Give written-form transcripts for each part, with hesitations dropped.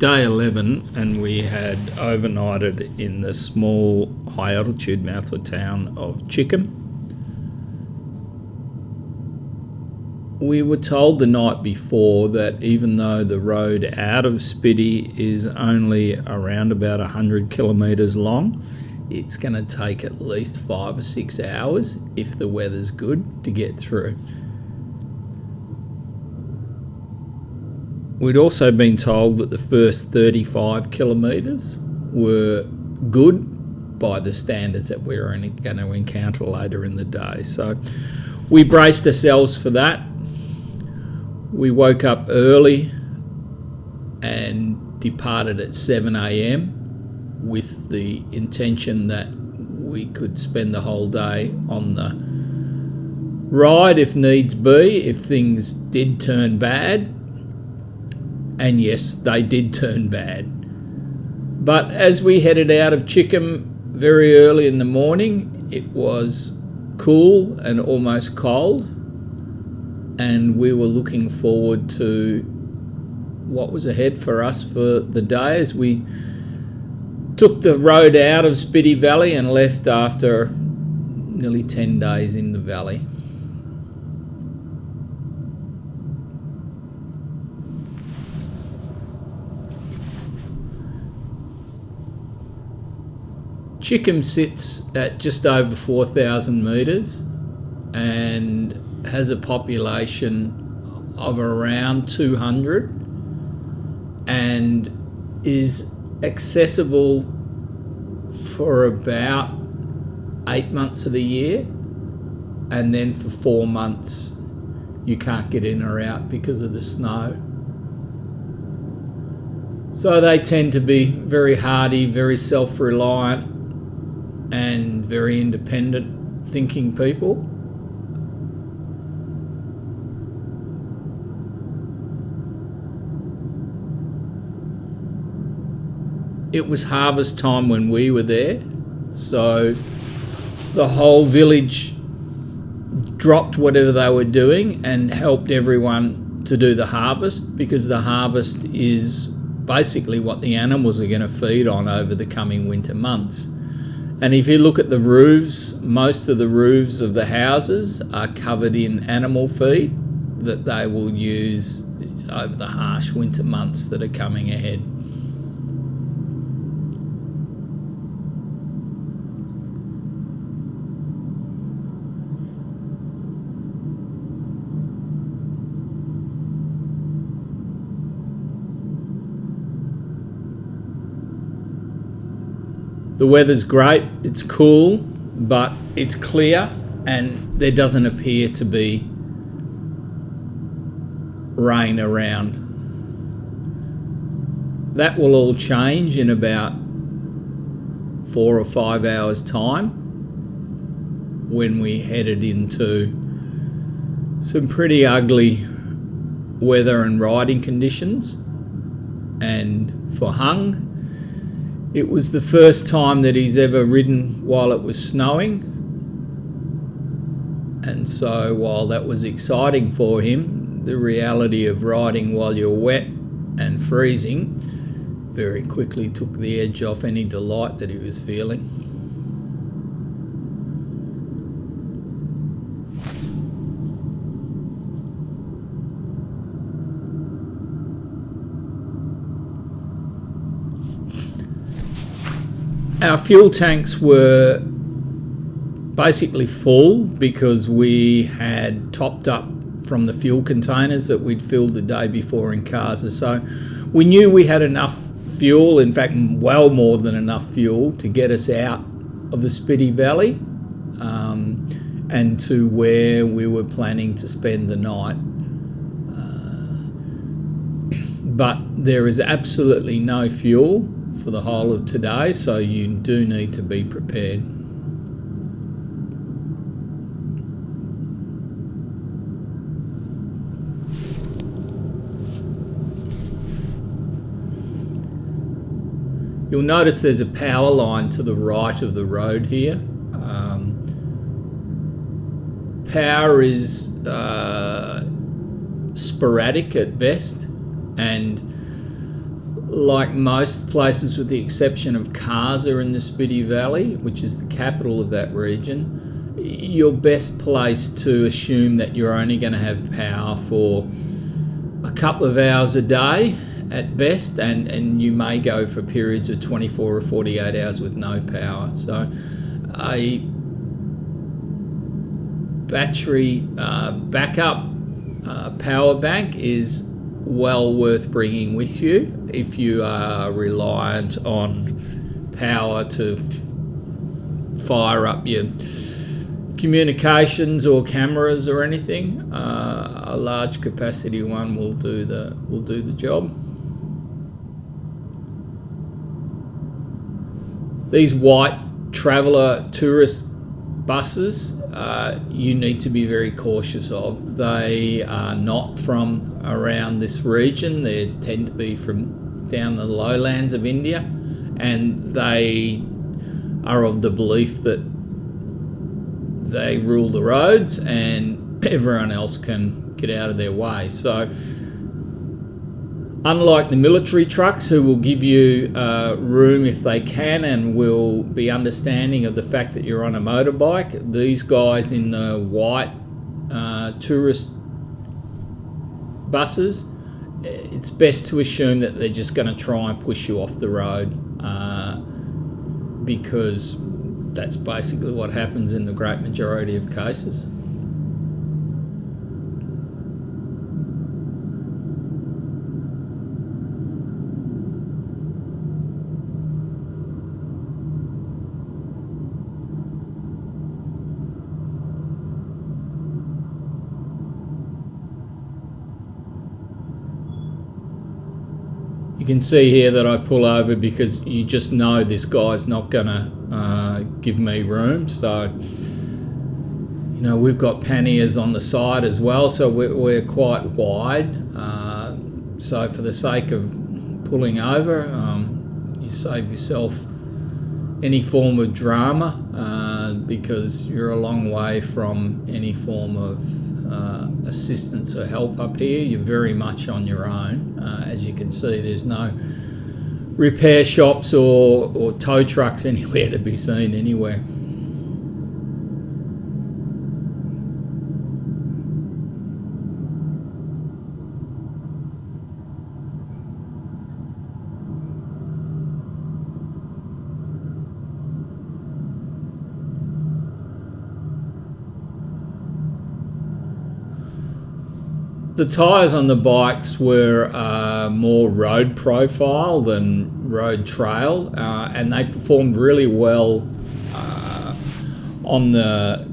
day 11 and we had overnighted in the small high altitude mountain town of Chicken. We were told the night before that even though the road out of Spiti is only around about 100 kilometres long, it's going to take at least 5 or 6 hours if the weather's good to get through. We'd also been told that the first 35 kilometres were good by the standards that we were going to encounter later in the day. So we braced ourselves for that. We woke up early and departed at 7 a.m. with the intention that we could spend the whole day on the ride if needs be, if things did turn bad. And yes, they did turn bad. But as we headed out of Chicken very early in the morning, it was cool and almost cold. And we were looking forward to what was ahead for us for the day as we took the road out of Spiti Valley and left after nearly 10 days in the valley. Chicken sits at just over 4,000 metres and has a population of around 200 and is accessible for about 8 months of the year, and then for 4 months you can't get in or out because of the snow. So they tend to be very hardy, very self-reliant and very independent thinking people. It was harvest time when we were there, so the whole village dropped whatever they were doing and helped everyone to do the harvest, because the harvest is basically what the animals are going to feed on over the coming winter months. And if you look at the roofs, most of the roofs of the houses are covered in animal feed that they will use over the harsh winter months that are coming ahead. The weather's great, it's cool, but it's clear and there doesn't appear to be rain around. That will all change in about 4 or 5 hours' time when we headed into some pretty ugly weather and riding conditions. And for Hung, it was the first time that he's ever ridden while it was snowing. And so while that was exciting for him, the reality of riding while you're wet and freezing very quickly took the edge off any delight that he was feeling. Our fuel tanks were basically full because we had topped up from the fuel containers that we'd filled the day before in Kasa. So we knew we had enough fuel, in fact well more than enough fuel, to get us out of the Spiti Valley and to where we were planning to spend the night. But there is absolutely no fuel for the whole of today, so you do need to be prepared. You'll notice there's a power line to the right of the road here. Power is sporadic at best, and like most places with the exception of Kasa in the Spiti Valley, which is the capital of that region, you're best placed to assume that you're only going to have power for a couple of hours a day at best, and you may go for periods of 24 or 48 hours with no power. So a battery backup power bank is well worth bringing with you if you are reliant on power to fire up your communications or cameras or anything. A large capacity one will do the job. These white traveller tourist buses, you need to be very cautious of. They are not from around this region. They tend to be from down the lowlands of India, and they are of the belief that they rule the roads and everyone else can get out of their way. So unlike the military trucks, who will give you room if they can and will be understanding of the fact that you're on a motorbike, these guys in the white tourist buses, it's best to assume that they're just going to try and push you off the road, because that's basically what happens in the great majority of cases. You can see here that I pull over because you just know this guy's not going to give me room. So, you know, we've got panniers on the side as well, so we're quite wide. So for the sake of pulling over, you save yourself any form of drama, because you're a long way from any form of assistance or help up here. You're very much on your own. As you can see, there's no repair shops or tow trucks anywhere to be seen anywhere. The tyres on the bikes were more road profile than road trail, and they performed really well on the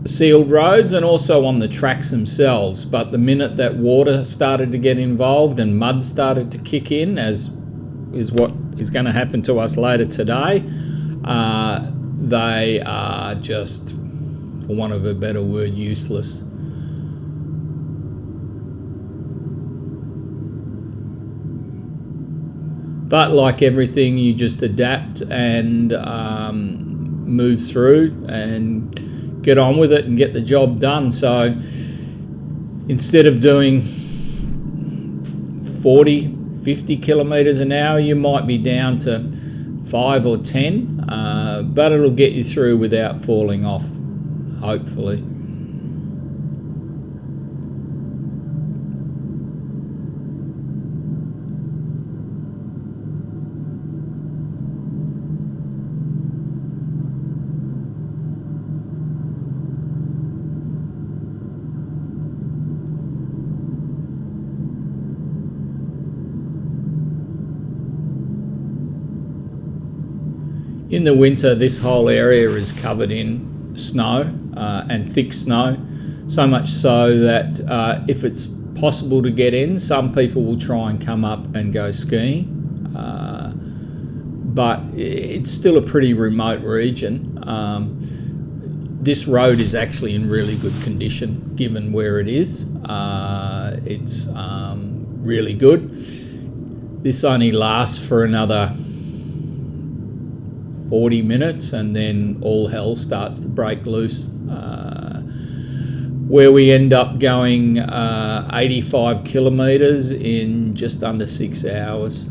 sealed roads and also on the tracks themselves. But the minute that water started to get involved and mud started to kick in, as is what is going to happen to us later today, they are just, for want of a better word, useless. But like everything, you just adapt and move through and get on with it and get the job done. So instead of doing 40, 50 kilometres an hour, you might be down to 5 or 10, but it'll get you through without falling off, hopefully. In the winter, this whole area is covered in snow and thick snow, so much so that if it's possible to get in, some people will try and come up and go skiing, but it's still a pretty remote region. This road is actually in really good condition given where it is. It's really good. This only lasts for another 40 minutes and then all hell starts to break loose where we end up going 85 kilometres in just under 6 hours.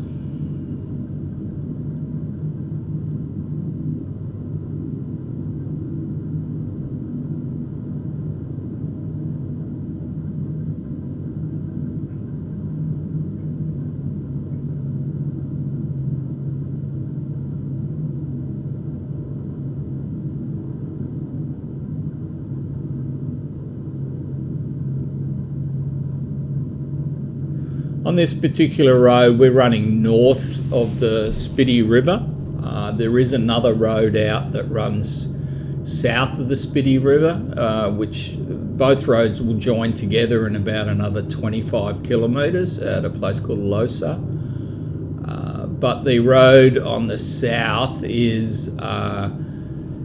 On this particular road, we're running north of the Spiti River. There is another road out that runs south of the Spiti River, which both roads will join together in about another 25 kilometres at a place called Losa. But the road on the south is,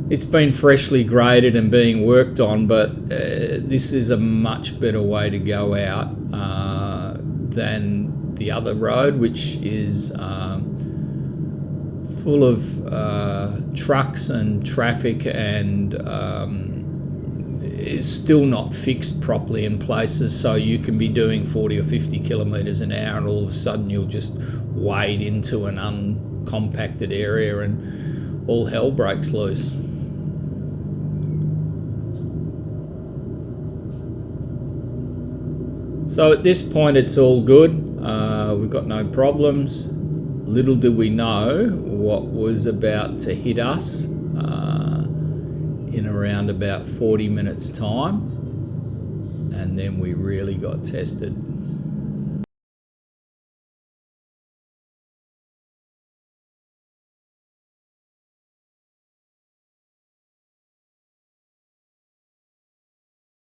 it's been freshly graded and being worked on, but this is a much better way to go out than the other road, which is full of trucks and traffic, and is still not fixed properly in places, so you can be doing 40 or 50 kilometres an hour and all of a sudden you'll just wade into an uncompacted area and all hell breaks loose. So at this point it's all good, we've got no problems. Little did we know what was about to hit us in around about 40 minutes time, and then we really got tested.